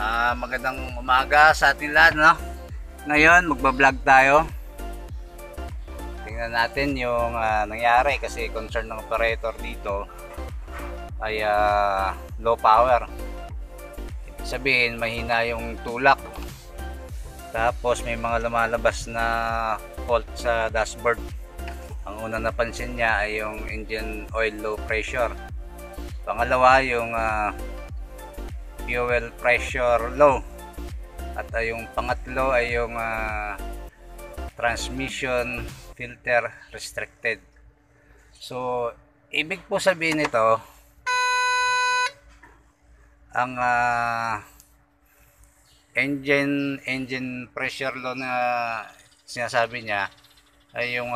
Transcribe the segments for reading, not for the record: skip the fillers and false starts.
Magandang umaga sa ating lahat, no? Ngayon, magbablog tayo. Tingnan natin yung nangyari kasi concern ng operator dito ay low power. Ibig sabihin, mahina yung tulak. Tapos may mga lumalabas na fault sa dashboard. Ang unang napansin niya ay yung engine oil low pressure. Pangalawa, yung fuel pressure low. At yung pangatlo ay yung transmission filter restricted. So, ibig po sabihin nito, ang engine pressure low na sinasabi niya ay yung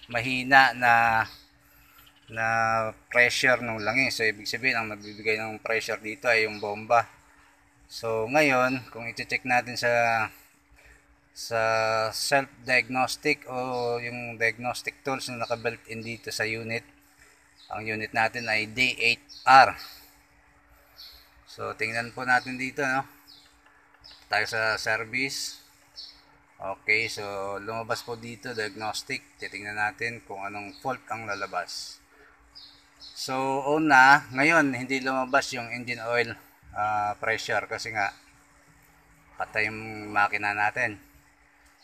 mahina na pressure ng langis. So ibig sabihin ang nagbibigay ng pressure dito ay yung bomba. So ngayon, kung i-check natin sa self-diagnostic o yung diagnostic tools na naka-built in dito sa unit, ang unit natin ay D8R. So tingnan po natin dito, no? Tayo sa service. Okay, so lumabas po dito diagnostic. Titingnan natin kung anong fault ang lalabas. So una, ngayon hindi lumabas yung engine oil pressure kasi nga patay yung makina natin.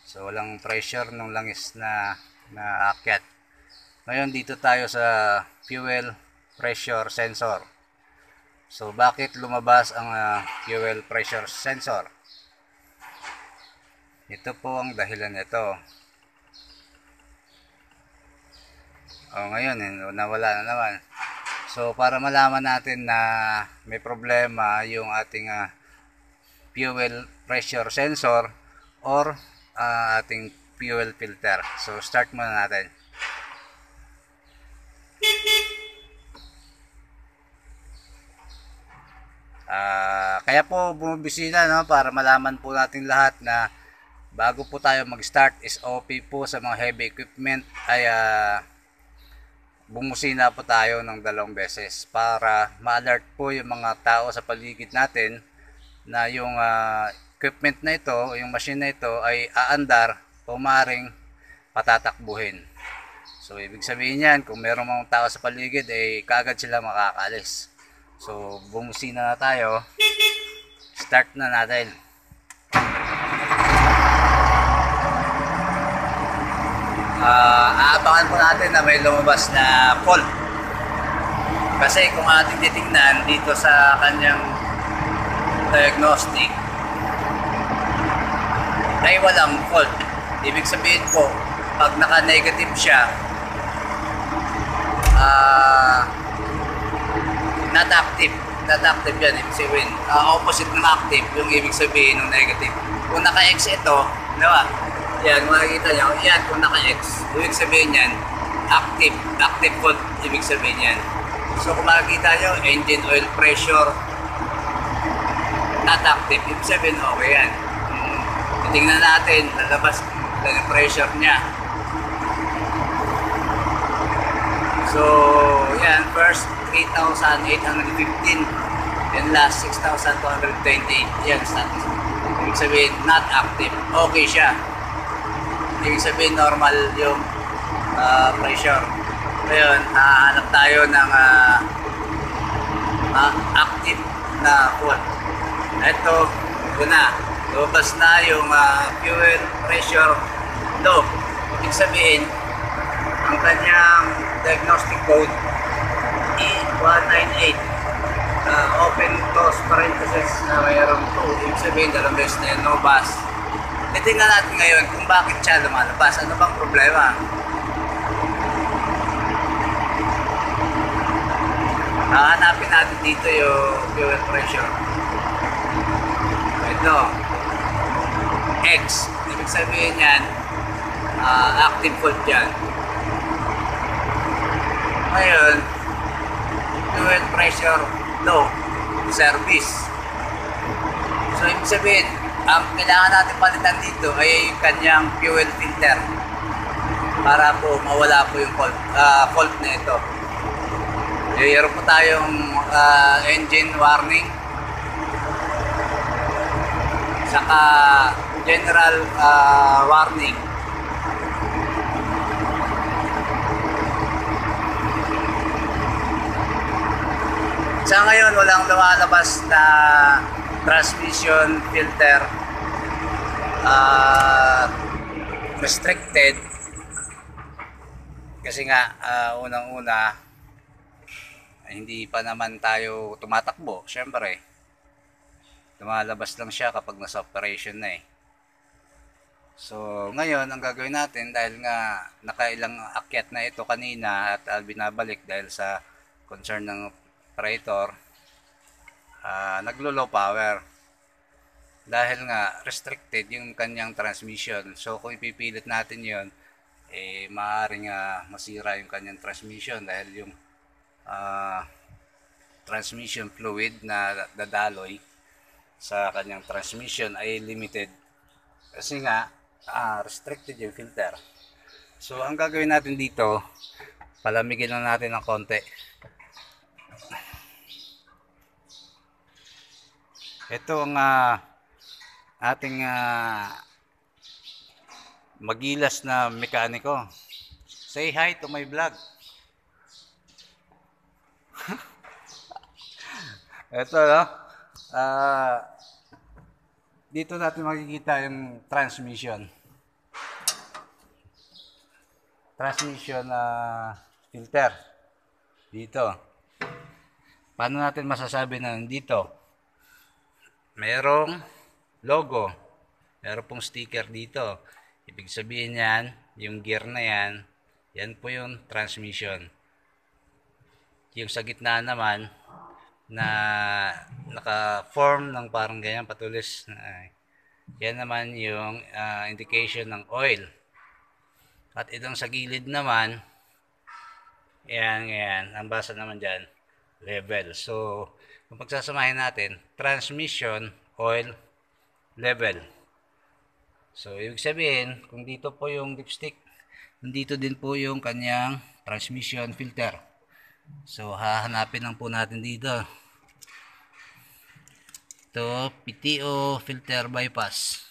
So walang pressure ng langis na aakyat. Ngayon dito tayo sa fuel pressure sensor. So bakit lumabas ang fuel pressure sensor? Ito po ang dahilan nito. Ngayon nawala na naman. So para malaman natin na may problema yung ating fuel pressure sensor or ating fuel filter. So start muna natin. Kaya po bumibisita, no, para malaman po natin lahat na bago po tayo mag-start is OP po sa mga heavy equipment ay bumusina po tayo ng 2 beses para ma-alert po yung mga tao sa paligid natin na yung equipment na ito, yung machine na ito ay aandar o maaaring patatakbuhin. So ibig sabihin yan, kung merong mga tao sa paligid ay kaagad sila makakaalis. So bumusina na tayo. Start na natin. Aabangan po natin na may lumabas na fault. Kasi kung ating titingnan dito sa kanyang diagnostic ay walang fault. Ibig sabihin po, pag naka-negative siya, not active. Not active yan. Ibig sabihin, opposite ng active yung ibig sabihin ng negative. Kung naka-X ito, diba? Yan, makikita nyo. Yan, kung naka-X, ibig sabihin yan, active. Active fault, ibig sabihin yan. So, kung makikita nyo, engine oil pressure, not active. Ibig sabihin, okay yan. Titingnan natin, lalabas yung pressure niya. So, yan, first 3,815 and last 6,228. Yan, status. Ibig sabihin, not active. Okay siya. Ibig sabihin, normal yung pressure. Ngayon, hahanap tayo ng active na fault. Ito, una, lumabas na yung fuel pressure low. Ibig sabihin, ang kanyang diagnostic code E198, open close parenthesis na mayroong 2. Ibig sabihin, 2 beses na yun lumabas. Titingnan natin ngayon kung bakit siya lumalabas. Ano bang problema? Hanapin natin dito yung fuel pressure. Ito, X. Ibig sabihin yan, active fault yan. Ngayon, fuel pressure low, service. So ibig sabihin, ang kailangan natin palitan dito ay yung kanyang fuel filter para po mawala po yung fault na ito. Mayroon po tayong engine warning saka general warning. Sa ngayon walang lumalabas na transmission filter restricted kasi nga unang-una hindi pa naman tayo tumatakbo. Syempre lumalabas lang siya kapag nasa operation na eh. So ngayon ang gagawin natin, dahil nga nakailang akyat na ito kanina at binabalik dahil sa concern ng operator, naglo-low power dahil nga restricted yung kanyang transmission. So kung ipipilit natin yon, maaaring masira yung kanyang transmission dahil yung transmission fluid na dadaloy sa kanyang transmission ay limited kasi nga restricted yung filter. So ang gagawin natin dito, palamigin lang natin ng konti. Ito ang ating magilas na mekaniko. Say hi to my vlog. Ito no, dito natin makikita yung transmission filter dito. Paano natin masasabi na nandito? Merong logo, meron pong sticker dito. Ibig sabihin yan, yung gear na yan, yan po yung transmission. Yung sa gitna naman na naka-form ng parang ganyan patulis, yan naman yung indication ng oil. At itong sa gilid naman, yan, ang basa naman dyan, level. So kung pagsasamahin natin, transmission, oil, level. So ibig sabihin, kung dito po yung dipstick, dito din po yung kanyang transmission filter. So hahanapin lang po natin dito. Ito, PTO filter bypass.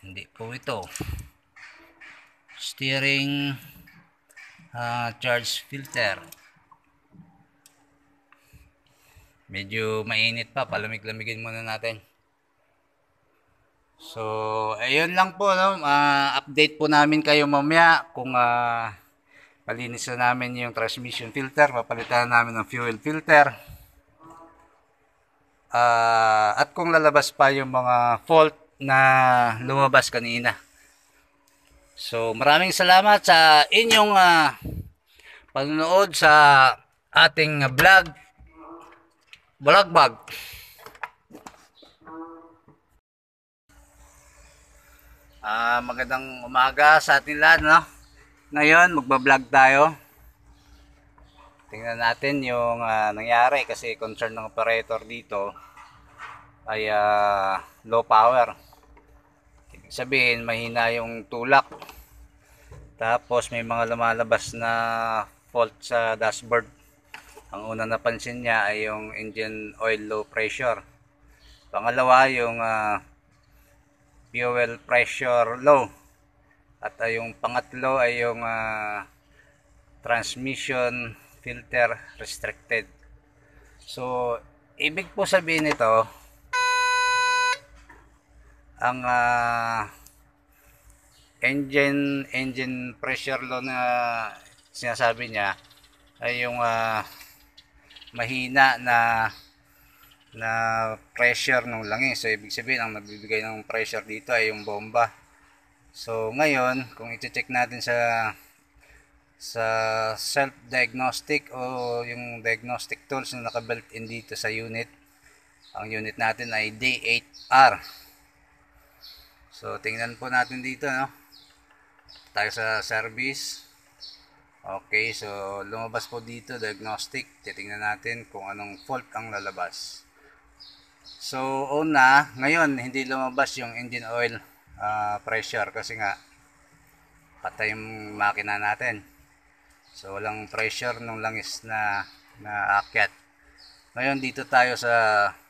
Hindi po ito. Steering charge filter. Medyo mainit pa, palamig-lamigin muna natin. So ayun lang po no? Update po namin kayo mamaya kung palinis na namin yung transmission filter, papalitan namin ng fuel filter. At kung lalabas pa yung mga fault na lumabas kanina. So maraming salamat sa inyong panonood sa ating vlog. Balagbag. Magandang umaga sa ating lahat no? Ngayon magbablog tayo. Tingnan natin yung nangyari kasi concern ng operator dito ay low power. Ibig sabihin mahina yung tulak. Tapos may mga lumalabas na fault sa dashboard. Ang unang napansin niya ay yung engine oil low pressure. Pangalawa yung fuel pressure low. At yung pangatlo ay yung transmission filter restricted. So ibig po sabihin nito, ang engine pressure low na sinasabi niya ay yung mahina na pressure ng langis. So ibig sabihin ang nagbibigay ng pressure dito ay yung bomba. So ngayon kung i-check natin sa self-diagnostic o yung diagnostic tools na naka-built-in dito sa unit, ang unit natin ay D8R. So tingnan po natin dito no, tayo sa service. Okay, so lumabas po dito diagnostic. Titingnan natin kung anong fault ang lalabas. So una, ngayon hindi lumabas yung engine oil pressure kasi nga patay yung makina natin. So walang pressure ng langis na aakyat. Ngayon dito tayo sa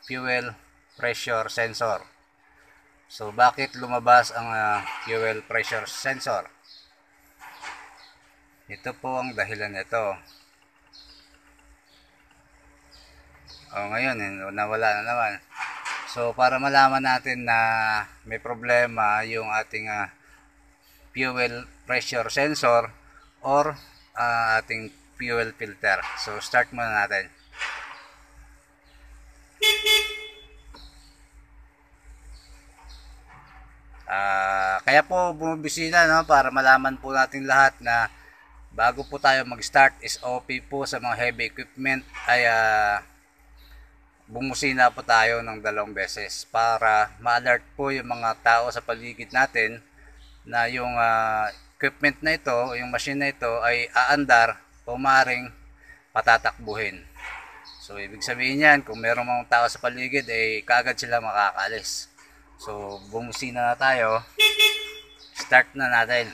fuel pressure sensor. So, bakit lumabas ang fuel pressure sensor? Ito po ang dahilan nito. Ngayon, nawala na naman. So, para malaman natin na may problema yung ating fuel pressure sensor or ating fuel filter. So, start muna natin. Kaya po bumibisita, no, para malaman po natin lahat na bago po tayo mag-start, SOP po sa mga heavy equipment ay bumusina po tayo ng 2 beses para ma-alert po yung mga tao sa paligid natin na yung equipment na ito, yung machine na ito ay aandar o maaaring patatakbuhin. So, ibig sabihin yan, kung merong mga tao sa paligid, kaagad sila makakaalis. So, bumusina na tayo. Start na natin.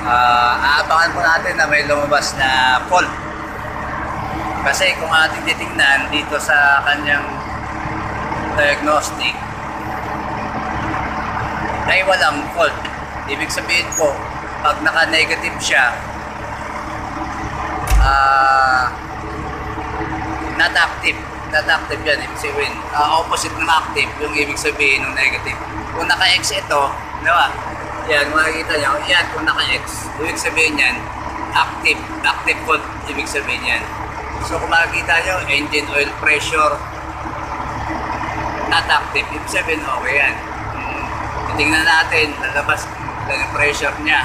Aabangan po natin na may lumabas na fault. Kasi kung ating titingnan dito sa kanyang diagnostic ay walang fault. Ibig sabihin po, pag naka-negative siya, not active. Not active yan. Ibig sabihin, opposite ng active yung ibig sabihin ng negative. Kung naka-X ito, diba? Yan, makikita nyo. Yan, kung naka-X, ibig sabihin yan, active. Active fault, ibig sabihin yan. So, kung makikita nyo, engine oil pressure, not active. Ibig sabihin, okay yan. Titingnan natin, lalabas yung pressure niya.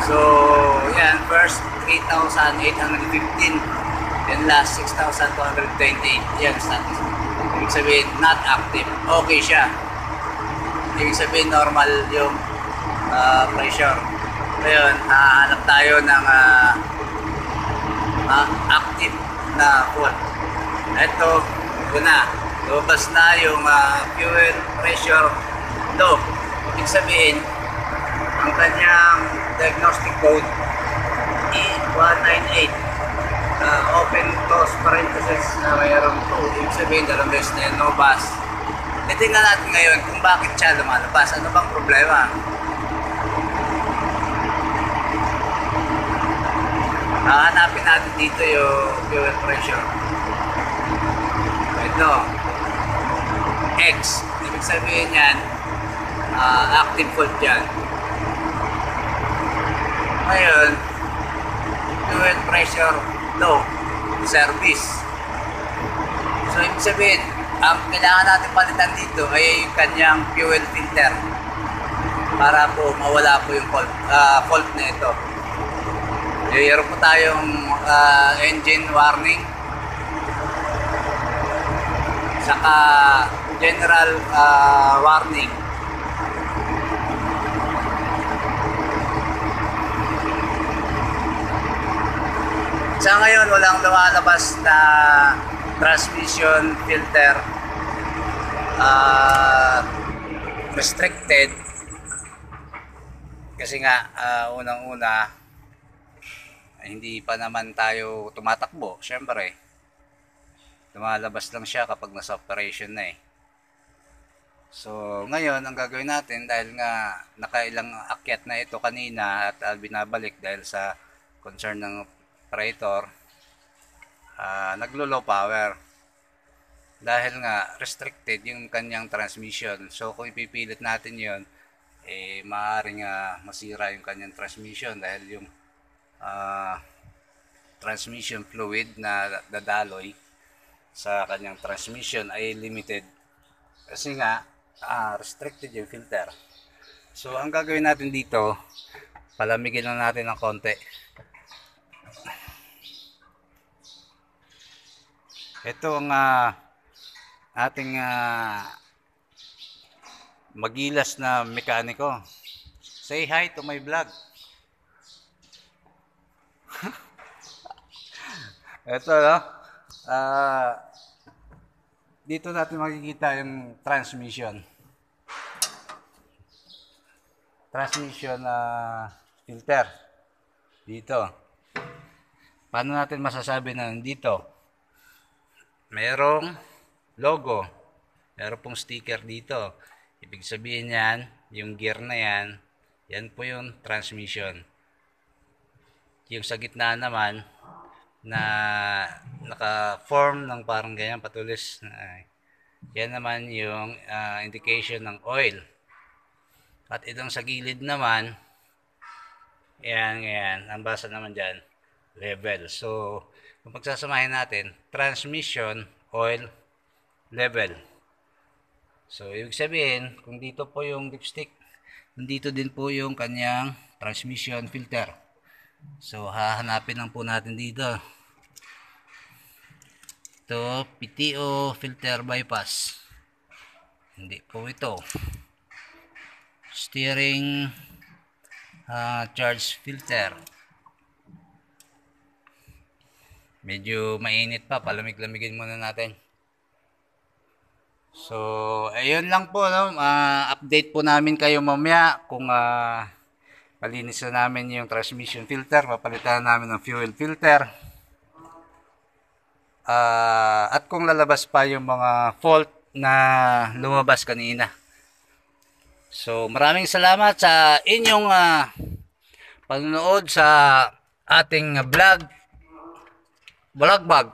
So, yan, first 3,815 and last 6,228. Yan, status. Ibig sabihin, not active. Okay siya. Ibig sabihin, normal yung pressure. Ngayon, hahanap tayo ng active na fault. Ito, ito na. Lumabas na yung fuel pressure low. Ibig sabihin, ang kanyang diagnostic code E198. Open close parenthesis na mayroong 2. Ibig sabihin, 2 beses na yung lumabas. Titingnan natin ngayon kung bakit siya lumalabas. Ano bang problema? Hanapin natin dito yung fuel pressure. Ito. X. Ibig sabihin yan, active fault yan. Ngayon, fuel pressure low. Service. So, ibig sabihin, ang kailangan natin palitan dito ay yung kanyang fuel filter para po mawala po yung fault na ito. Mayroon po tayong engine warning saka general warning. Sa ngayon, walang lumalabas na transmission filter restricted kasi nga unang-una hindi pa naman tayo tumatakbo. Syempre lumalabas lang siya kapag nasa operation na So ngayon ang gagawin natin, dahil nga nakailang akyat na ito kanina at binabalik dahil sa concern ng operator, naglo-low power dahil nga restricted yung kanyang transmission. So kung ipipilit natin yon, maaaring masira yung kanyang transmission dahil yung transmission fluid na dadaloy sa kanyang transmission ay limited kasi nga restricted yung filter. So ang gagawin natin dito, palamigin lang natin ng konti. Ito ang ating magilas na mekaniko. Say hi to my vlog. Ito, no? Dito natin makikita yung transmission. Transmission filter. Dito. paano natin masasabi na nandito? Merong logo. Meron pong sticker dito. Ibig sabihin yan, yung gear na yan, yan po yung transmission. Yung sa gitna naman, na naka-form ng parang ganyan patulis. Yan naman yung indication ng oil. At itong sa gilid naman, yan, ang basa naman dyan, level. So, kung pagsasamahin natin, transmission, oil, level. So, ibig sabihin, kung dito po yung dipstick, dito din po yung kanyang transmission filter. So, hahanapin lang po natin dito. Ito, PTO filter bypass. Hindi po ito. Steering charge filter. Medyo mainit pa, palamig-lamigin muna natin. So, ayun lang po, no? Update po namin kayo mamaya kung malinis na namin yung transmission filter, papalitan namin ng fuel filter. At kung lalabas pa yung mga fault na lumabas kanina. So, maraming salamat sa inyong panonood sa ating vlog. Balagbag.